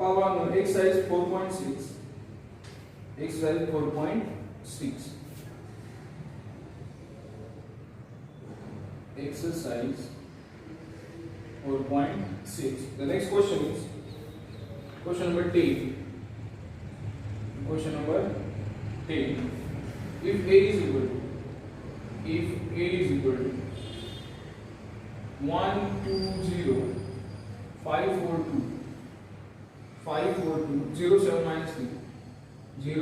Power exercise 4.6. Exercise 4.6. Exercise 4.6. The next question is question number 10. Question number 10. If A is equal to 120 542 07 minus 3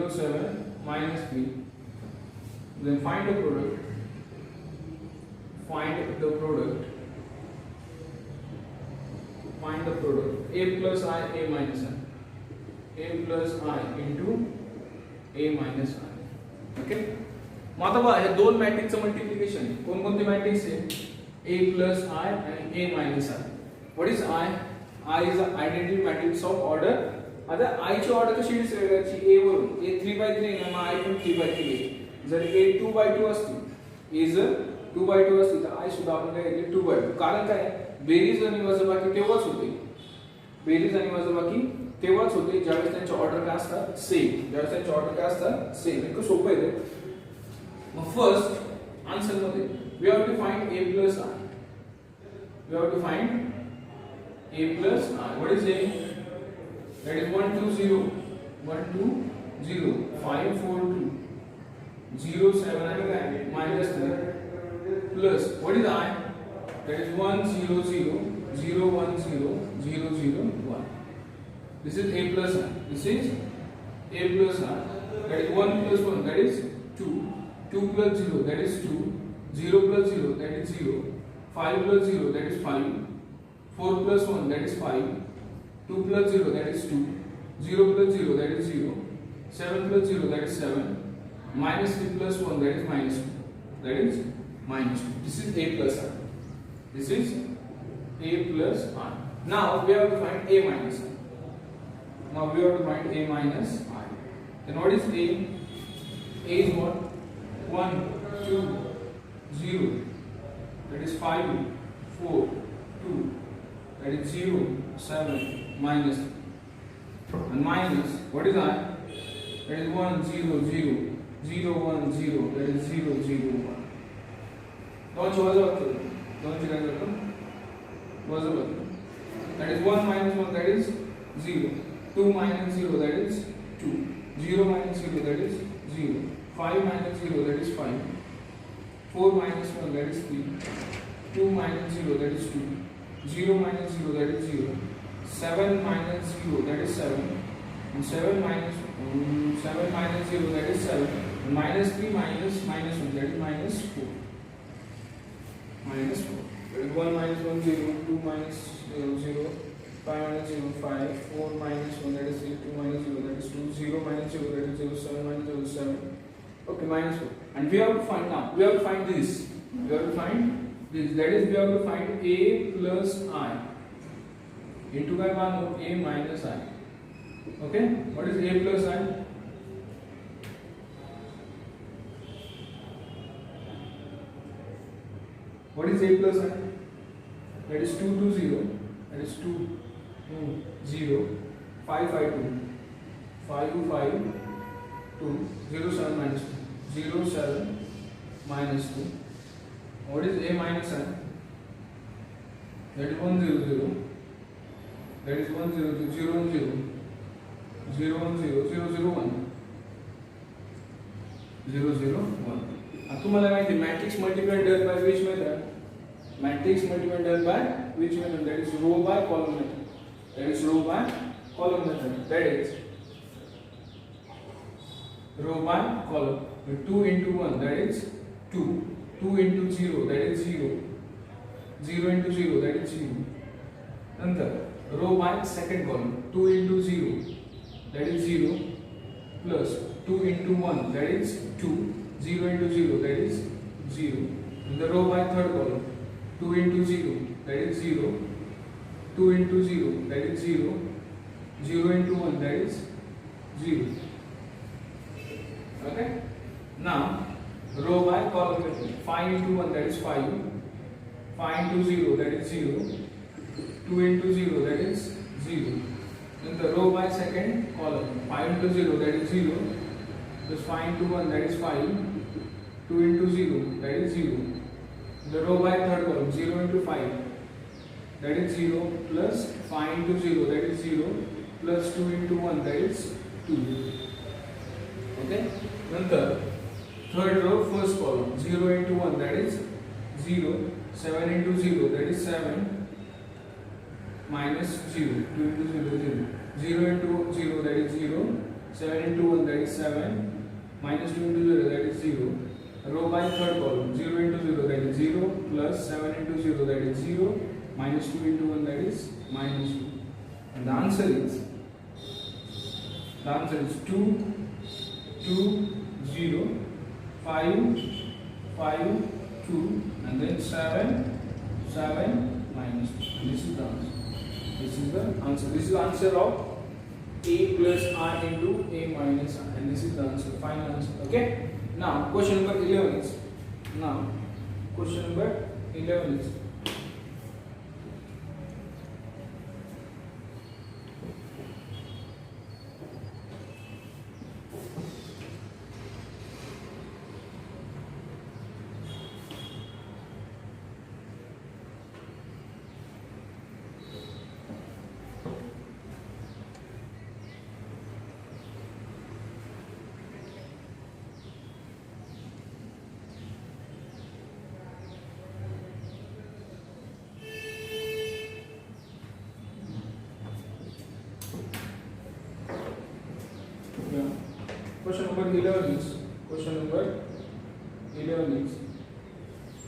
07 minus 3, then find the product A plus I A minus I, A plus I into A minus I. Okay, मग आता बघा हे दोन मॅट्रिक्सचं multiplication कोणकोणते matrix आहे A plus I and A minus I. What is I? I is an identity matrix of order. आता I ची order कशी decide करायची? A वरून A 3/3 आहे मग I पण 3/3 आहे. जर A 2/2 असती, A जर 2/2 असती तर I सुद्धा आपण काय घेतले 2/2. कारण काय? बेरीज आणि वजाबाकी तेव्हाच होते. बेरीज आणि वजाबाकी तेव्हाच होते ज्यावेळेस त्यांचे ऑर्डर काय असतात सेम. ज्यावेळेस त्यांचे ऑर्डर काय असतात सेम. इतकं सोपं आहे ते. मग फर्स्ट आन्सर मध्ये we have to find A plus I. We have to find A plus I. What is A? That is 120 542 07 and minus 3 plus what is I? That is 100 010 001. This is A plus I. This is A plus I. That is 1 plus 1. That is 2. 2 plus 0. That is 2. 0 plus 0, that is 0. 5 plus 0, that is 5. 4 plus 1, that is 5. 2 plus 0, that is 2. 0 plus 0, that is 0. 7 plus 0, that is 7. Minus 3 plus 1, that is minus 2. That is minus 2. This is A plus I. This is A plus I. Now we have to find A minus I. Now we have to find A minus I. Then what is A? A is what? 1, 2, 0, that is 5, 4, 2, that is 0, 7, minus, and minus, what is I? That is 1, 0, 0, 0, 1, 0, that is 0, 0, 1. Don't you guys that is 1 minus 1, that is 0, 2 minus 0, that is 2, 0 minus 0, that is 0, 5 minus 0, that is 5. 4 minus 1, that is 3. 2 minus 0, that is 2. 0 minus 0, that is 0. 7 minus 0, that is 7. And 7 minus 0, that is 7. And minus 3 minus 1, that is minus 4. Minus 4. That is 1 minus 1, 0. 2 minus 0, 0. 5 minus 0, 5. 4 minus 1, that is 3. 2 minus 0, that is 2. 0 minus 0, that is 0. 7 minus 0, 7. Okay, minus 4. And we have to find now. We have to find this. We have to find this. That is, we have to find A plus I into by one of A minus I. Okay. What is A plus I? What is A plus I? That is 2 to 0. That is 2 0 5 5 2 5 5 2 0 7 minus 2. 0 7 minus 2. What is A minus I? That is 1 0 0. That is 1 0 0 0 1 0 0 1 0 0 0 1 0 0 1. आता तुम्हाला माहिती matrix multiplied done by which method? Matrix multiplied done by which method? That is row by column method. That is row by column method. That is row by column. 2 into 1, that is 2. 2 into 0, that is 0. 0 into 0, that is 0. Nanta row by second column. 2 into 0, that is 0. Plus 2 into 1, that is 2. 0 into 0, that is 0. In the row by third column. 2 into 0, that is 0. 2 into 0, that is 0. 0 into 1, that is 0. Okay? Now, row by column method. 5 into 1, that is 5. 5 into 0, that is 0. 2 into 0, that is 0. Then the row by second column. 5 into 0, that is 0. Plus 5 into 1, that is 5. 2 into 0, that is 0. The row by third column. 0 into 5, that is 0. Plus 5 into 0, that is 0. Plus 2 into 1, that is 2. Okay? Then the third row, first column. 0 into 1, that is 0. 7 into 0, that is 7. Minus 0, 2 into 0, 0. 0 into 0, that is 0. 7 into 1, that is 7. Minus 2 into 0, that is 0. Row by third column. 0 into 0, that is 0. Plus 7 into 0, that is 0. Minus 2 into 1, that is minus 2. And the answer is 2, 2, 0, 5, 5, 2, and then 7, 7, minus 2. And this is the answer. This is the answer. This is the answer of a plus I into a minus I, and this is the answer, final answer. Okay. Now question number 11 is. Now question number 11 is. Question number 11 is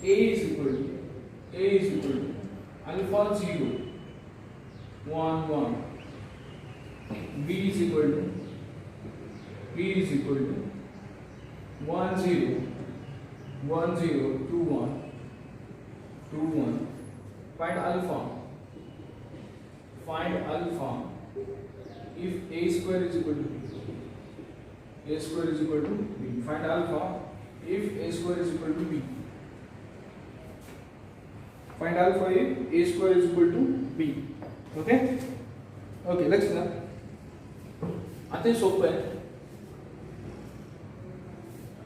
A is equal to alpha 0 1 1, B is equal to 1 0 1 0 2 1 2 1. Find alpha if A square is equal to B. A square is equal to B. Find alpha if A square is equal to B. Find alpha if A square is equal to B. Okay? Okay, let's start. आता हे सोपं आहे.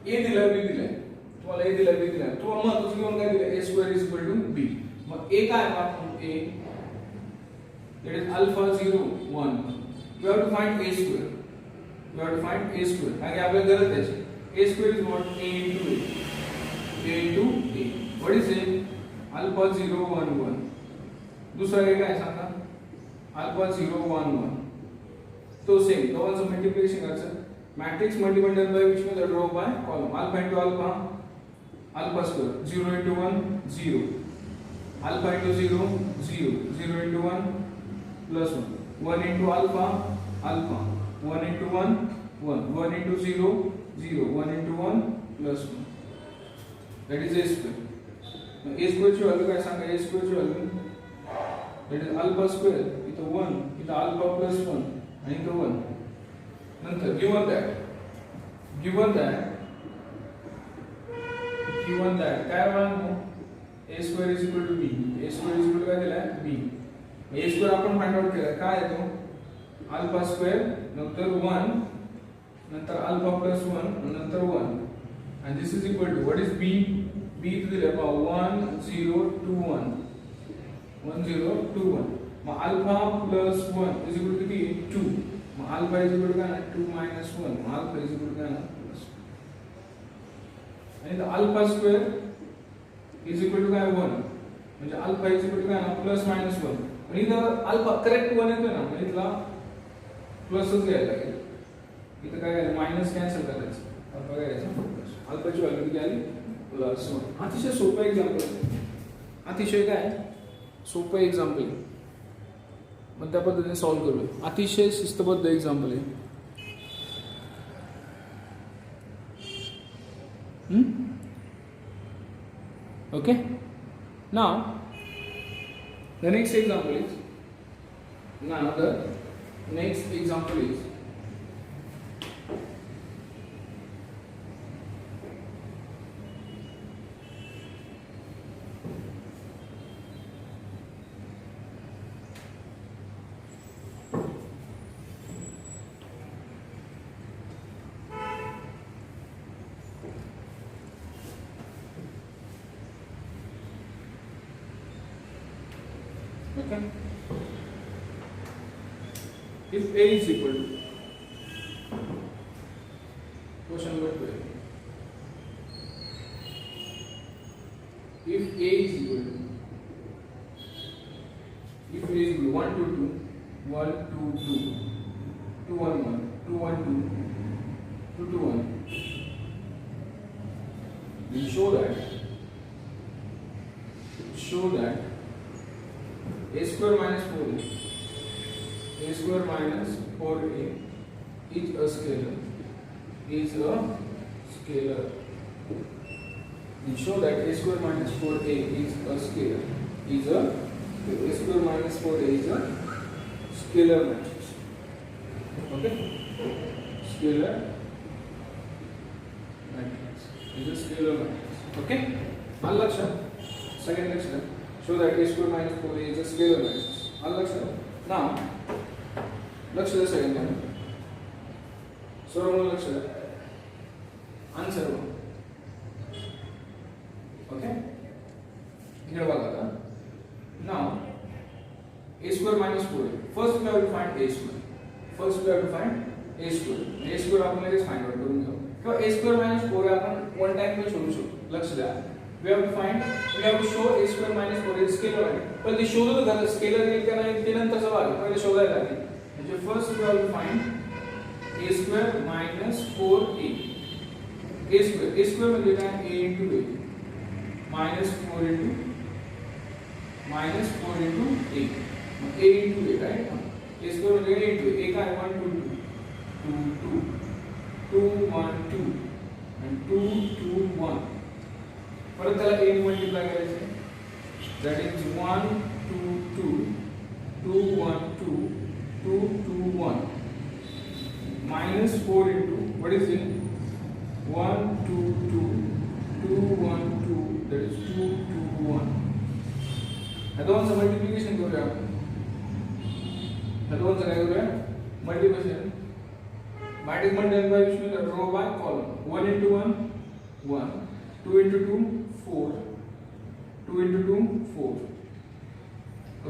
A दिला B दिला. तुम्हाला A दिला B दिला. तुम्हाला महत्त्वाचं घेऊन काय दिलं? A square is equal to B. Mug A काय आहे? A that is alpha 0 1. We have to find A square. आगे आपल्याला गरज आहे. A square is what? A into A. What is A? Alpha 0 1 1. दूसरा A काय सांगा? Alpha 0 1 1. तो same दोघांचं मल्टिप्लिकेशन करायचं. Matrix multiplied by which means row by column. Alpha into alpha square. 0 into 1 0. Alpha into 0 0. 0 into 1 plus 1. 1 into alpha 1 into 1 1. 1 into 0 0. 1 into 1 plus 1. That is A square. Now A square ची value काय सांगा? A square ची value that is alpha square इथं 1 इथं alpha plus 1 आणि इथं 1. नंतर given that काय म्हणतो? A square is equal to B. A square is equal to काय दिलाय? B. A square आपण फाइंड आउट केला. काय येतो? अल्फा स्क्वेअर नंतर 1 नंतर अल्फा प्लस 1 नंतर 1 and this is equal to what is B? B to the power 1 0 2 1 1 0 2 1. Mug alpha plus 1 is equal to 2. Mug alpha is equal to काय? 2 minus 1. Mug alpha is equal to काय? Plus. आणि alpha square is equal to काय? 1. म्हणजे alpha is equal to काय? Plus minus 1. आणि इथं alpha correct 1 येतो ना. म्हणजे इथला प्लसच घ्यायला लागेल. इथं काय करायचं? मायनस कॅन्सल करायचं. अल्फा काय करायचं? प्लस. अल्फाची व्हॅल्यू किती आली? प्लस 1. अतिशय सोपं एक्झाम्पल. अतिशय काय? सोपं एक्झाम्पल आहे. मग त्या पद्धतीने सॉल्व्ह करूया. अतिशय शिस्तबद्ध एक्झाम्पल आहे. Okay? Now, the next example is Okay. If A is equal to, question number 12. If A is equal to, 1 2 2, 1 2 2, 2 1 1, 2 1 2, 2 2 1, we show that A square minus 4A, A square minus 4A is a scalar. We show that A square minus 4A is a scalar. A square minus 4A is a scalar matrix. Okay? Scalar matrix is a scalar matrix. Okay? One lecture. Second lecture. Show that A square minus 4A is a scalar matrix. One lecture. Now, lecture the second one. So, one lecture. Answer one. Okay? Here what? Now, A square minus 4A. First we have to find A square. A square आपण लगेच find out करून घेऊ. किंवा A square minus 4A आपण one time में शोधू शकतो. लक्ष द्या. We have to show A square minus 4A is scalar आहे. पण ते शोधलं तर स्केलर येईल का नाही ते नंतरचा भाग आहे. पहिले शोधायला लागेल. म्हणजे first we have to find A square minus 4A. A square म्हणजे काय? A into A minus 4 into A. A into A, right? A square म्हणजे A into A. A काय? 1 2 2 2 1 2 and 2 2 1. परत त्याला A ने मल्टिप्लाय करायचे. That is 1 2 2 2 1 2 2 2 1 minus 4 into what is it? 1 2 2 2 1 2, that is 2 2 1. ह्या दोनचं multiplication करूया आपण. ह्या दोनचं काय करूया? मल्टिप्लिकेशन. मॅट्रिक्स मल्टिप्लाय विषय रो by column. 1 into 1 1, 2 into 2 4, 2 into 2 4.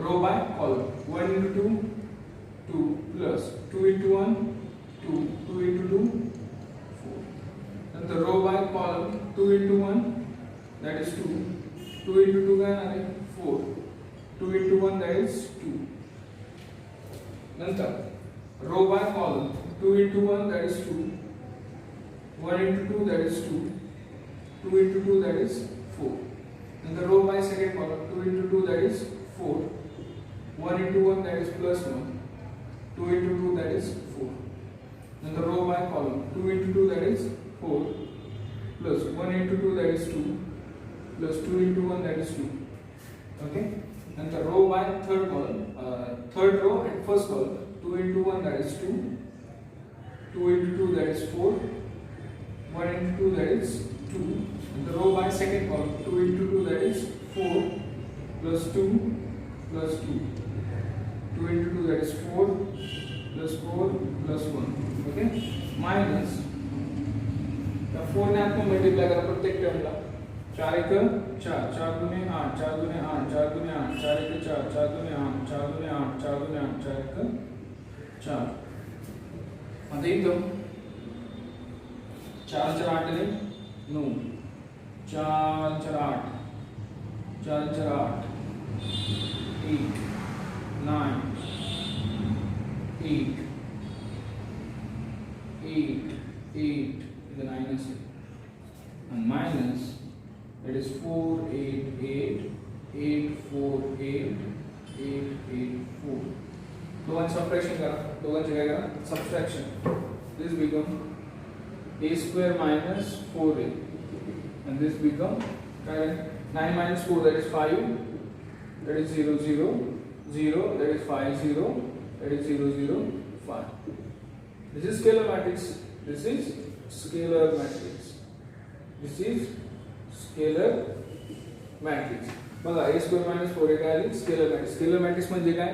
Row by column. 1 into 2 2 plus 2 into 1 2, 2 into 2 4. And the row by column 2 into 1, that is 2. 2 into 2 काय 4. 2 into 1, that is 2. नंतर row by column 2 into 1, that is 2. 1 into 2, that is 2. 2 into 2, that is 4. And the row by second column 2 into 2, that is 4. 1 into 1, that is plus 1. 2 into 2, that is 4. And the row by column 2 into 2, that is 4. Plus 1 into 2, that is 2. Plus 2 into 1, that is 2. Okay? And the row by third column, third row and first column 2 into 1, that is 2. 2 into 2, that is 4. 1 into 2, that is 2. And the row by second column 2 into 2, that is 4 plus 2 plus 2. 2 into 2, that is 4 plus 4 plus 1. Okay? Minus the 4 ने आपको multiply करा प्रत्येक टर्मला. 4 1 4, 4 2 8, 4 2 8, 4 2 8, 4 1 4, 4 2 8, 4 2 8, 4 2 8, 4 1 4. आता इथं 4 4 8 ने 9, 4 4 8, 4 4 8, 8 9, 8 8 8, the 9 is it. And minus, that is 4 8 8 8 4 8 8 8 4. दोघांचं subtraction करा. दोघांचे काय करा? Subtraction. This become A square minus 4A, and this become 9 minus 4, that is 5, that is 0 0 0, that is 5 0, that is 0 0 5. This is scalar matrix. This is scalar matrix. This is scalar matrix. बघा A square minus 4A काय आली? Scalar matrix. Scalar matrix म्हणजे काय?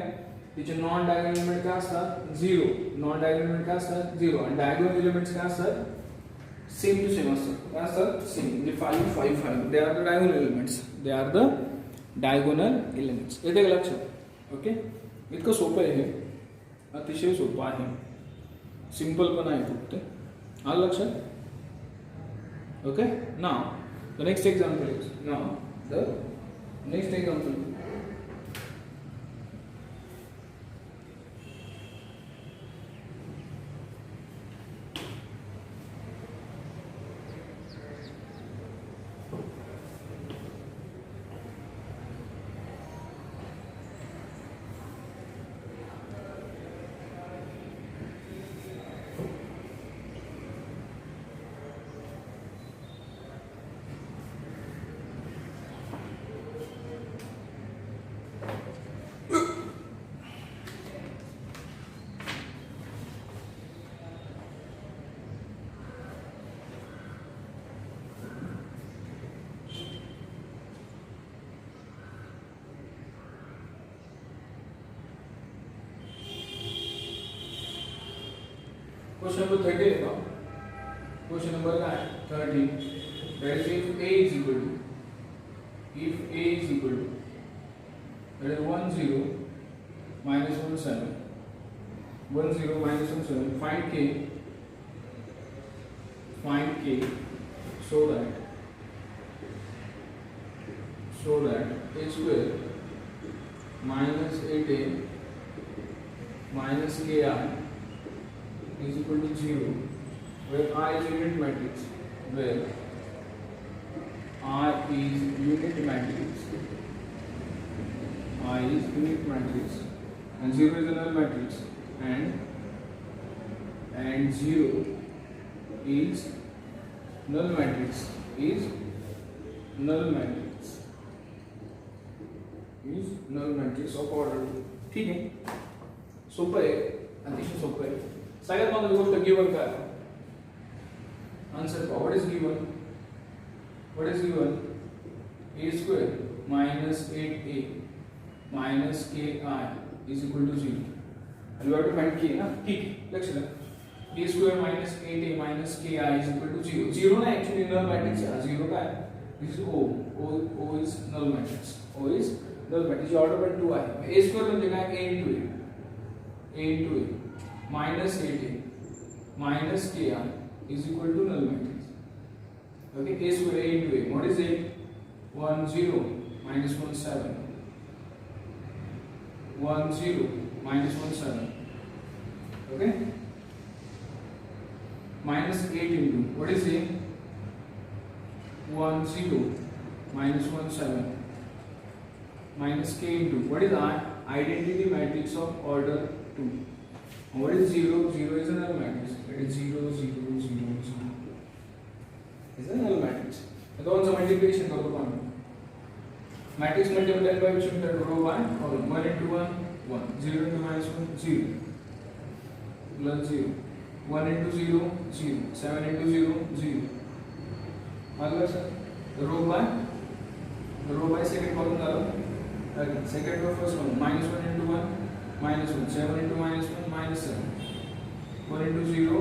तिचे non diagonal element काय असतात? 0. Non diagonal element काय असतात? 0. आणि डायगोनल एलिमेंट्स काय असतात? सेम टू सेम असतात. काय असतात? सेम. म्हणजे 5 5 5. They are the diagonal elements. They are the diagonal elements. येते का लक्षात? ओके, इतकं सोपं आहे हे, अतिशय सोपं आहे, सिंपल पण आहे फक्त. आलं लक्षात? Okay. Now the next example is Question number 30 है ना? Question number क्या है? 30. That is if A is equal to, that is 1 0 minus 1 7, 1 0 minus 1 7. Find K, so that A square minus 8A minus KI is equal to 0, where I is unit matrix, and 0 is a null matrix, and 0 is null matrix of order 2. ठीक है, सोपं आहे, अतिशय सोपं आहे. सगळ्यात महत्त्वाची गोष्ट गिवन काय आहे? आन्सर पहा. What is given? A square minus 8A minus KI is equal to 0. And you have to find K ना? ठीक, लक्ष द्या. A square minus 8A minus KI is equal to 0. 0 ना actually null matrix आहे. 0 काय? This is O is null matrix. Order पण 2 आहे. A square म्हणजे काय? A into A minus 8A minus KI is equal to null matrix. Okay, A square A into A. What is it? 1 0 minus 1 7. 1 0 minus 1 7. Okay, minus 8 into, what is it? 1 0 minus 1 7 minus K into, what is our identity matrix of order 2? What is 0? 0 is a null matrix. It is 0 0 0 0 is a null matrix. तो कौन सा multiplication करो कौन? Matrix multiply by which means row by column. 1 into 1 1, 0 into minus 1 0, plus 0, 1 into 0 0, 7 into 0 0. अगला sir row by second column डालो. Second row first column minus 1 into 1 minus 1, 7 into minus 1 minus 7, 1 into 0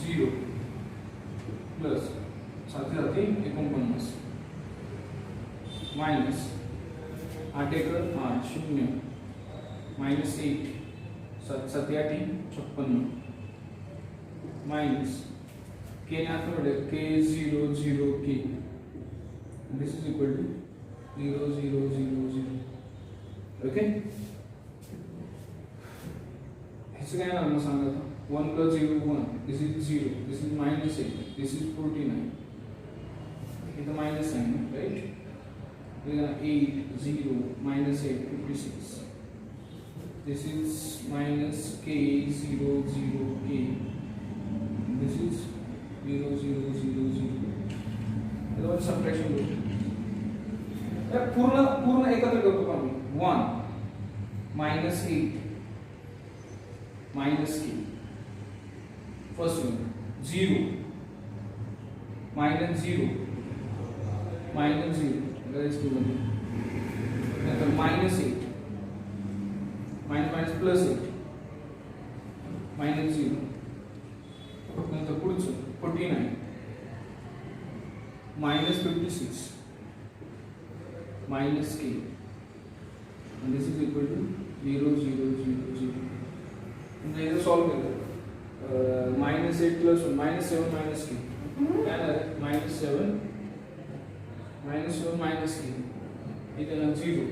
0, plus साथ ही 49 minus 8 1 8 0 minus 8 7 7 8 56 minus K K 0 0 K. This is equal to 0 0 0 0. Okay. इससे क्या नाम सांगा था? 1 plus 0 1. This is 0. This is minus 8. This is 49. It's a minus sign, right? We have 8 0 minus 8 56. This is minus K 0 0 K. This is 0 0 0 0. That was subtraction rule. पूर्ण एकत्र करतो का मी? 1 minus 8 minus K. First one 0 minus 0 minus 0. That is 2 1. Then minus 8 minus plus 8 minus 0. Then the पुढचं 49 minus 56 minus K. and this is equal to 0 0 0 0. म्हणजे हे solve केलं -8 + 1 -7 - 3 काय आहे -7 -3 इथे ना 0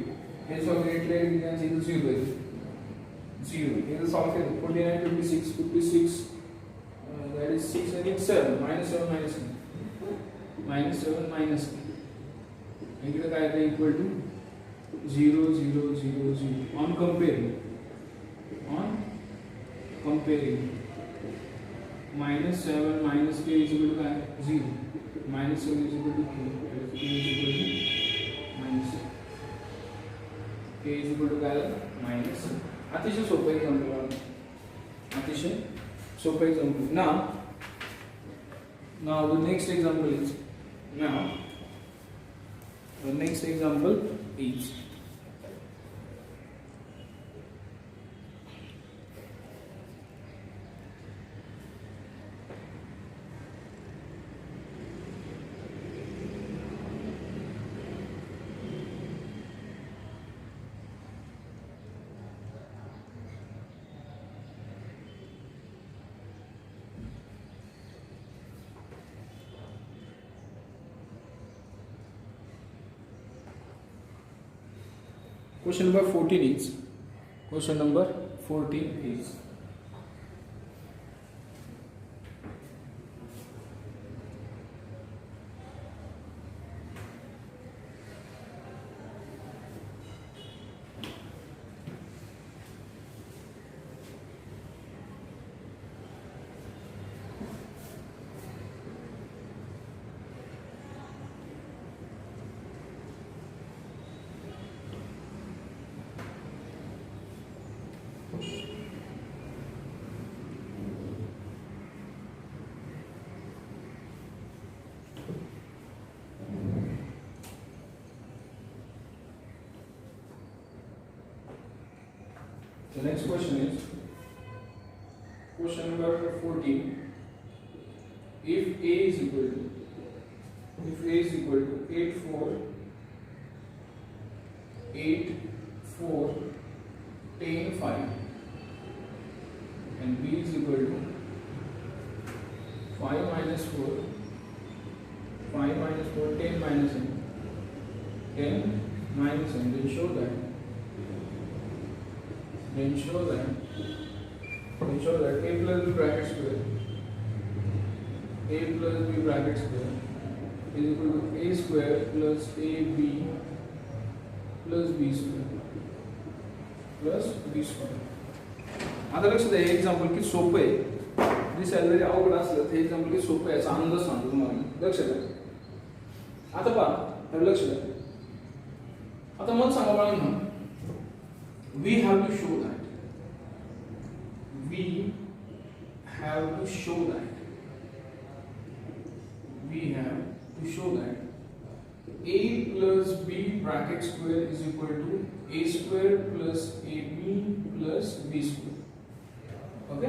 हे सॉल्व केले इथे 0 आहे 0 हे सॉल्व केलं 49 56 56 that is 6 and it's 7 -7 -3 इकडे काय आहे equal to 0 0 0 0 on comparing -7 - k is equal to काय 0 -7 is equal to k is equal to k is equal to काय माइनस. अतिशय सोपं एक्झाम्पल अतिशय सोपं example. now the next example is question number 14 is the next question is question number 14. If a is equal to 8 4 10 5 and b is equal to 5 minus 4 10 minus n 10 minus n, then show that a plus b bracket square is equal to a square plus ab plus b square. आता लक्ष द्या, हे example किती सोपं आहे. दिसायला जरी अवघड असलं तर हे एक्झाम्पल किती सोपं आहे याचा अंदाज सांगतो तुम्हाला. लक्ष द्या, आता पहा, लक्ष द्या. आता मला सांगा बाळांनो, we have to show that a plus b bracket square is equal to a square plus ab plus b square. Okay,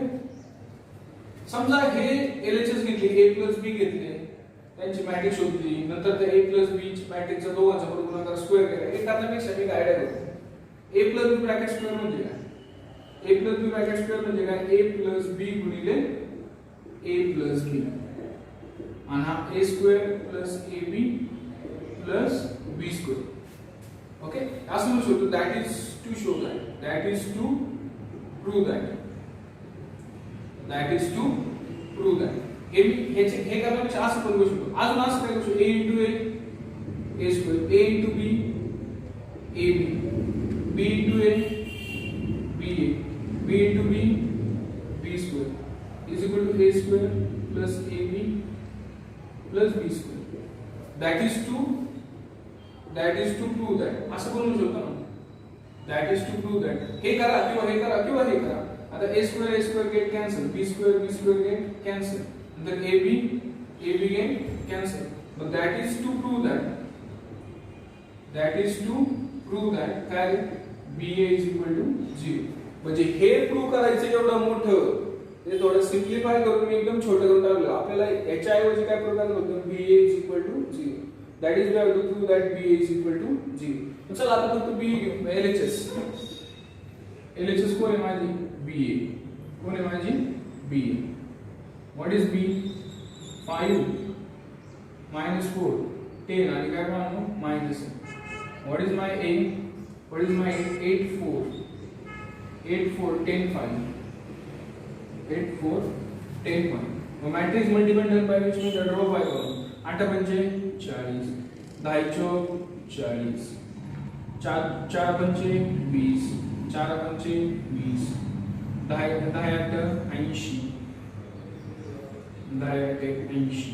समजा हे LHS घेतली, a plus b घेतले, त्यांची मॅट्रिक्स शोधली, नंतर त्या a plus b मॅट्रिक्सचा दोघांचा बरोबर गुणाकार स्क्वेअर केला. हे करण्यापेक्षा मी आयडिया करतो. a plus b bracket square म्हणजे काय? a plus b bracket square म्हणजे काय? a plus b गुणिले a plus b आणि हा a square plus ab plus b square. Okay, असं म्हणू शकतो. that is to prove that हे करण्यापेक्षा असं पण करू शकतो. अजून असं काय करू शकतो? a into a square, a into b ab, b into a ba, b into b b square is equal to a square plus ab plus b square. that is to prove that असं पण म्हणू शकतो ना. that is to prove that हे करा किंवा हे करा किंवा हे करा. आता a square get cancel, b square get cancel, then ab get cancel. but that is to prove that काय ba is equal to 0. म्हणजे हे प्रूव्ह करायचं एवढं मोठं, ते थोडं सिम्प्लिफाय करून मी एकदम छोटं करून टाकलं. आपल्याला याच्या ऐवजी काय प्रूव्ह करायचं होतं? ba is equal to 0. That is we have to prove that BA is equal to 0. चला आता फक्त BA घेऊ. LHS. LHS कोण आहे माझी? BA. कोण आहे माझी? BA. What is B? 5 minus 4 10 आणि काय म्हणू? minus. What is my A? What is my 8 4 8 4 10 5 8 4 10 5. Matrix multiple done by which mean draw by column. 8 पंचे 40 10 चौक 40 4 पंचे 20 4 पंचे 20 10 10 8 80 10 8 80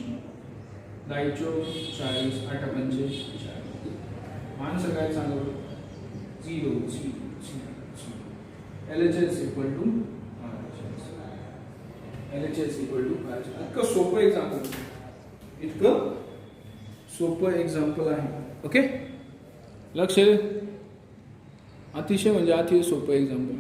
10 चौक 40 8 पंचे 40. आंसर काय सांगू? 0 0 0. LHS equal to LHS equal to इतकं सोपं एक्झाम्पल, इतकं सोपं एक्झाम्पल आहे. ओके, लक्ष, अतिशय म्हणजे अतिशय सोपं एक्झाम्पल.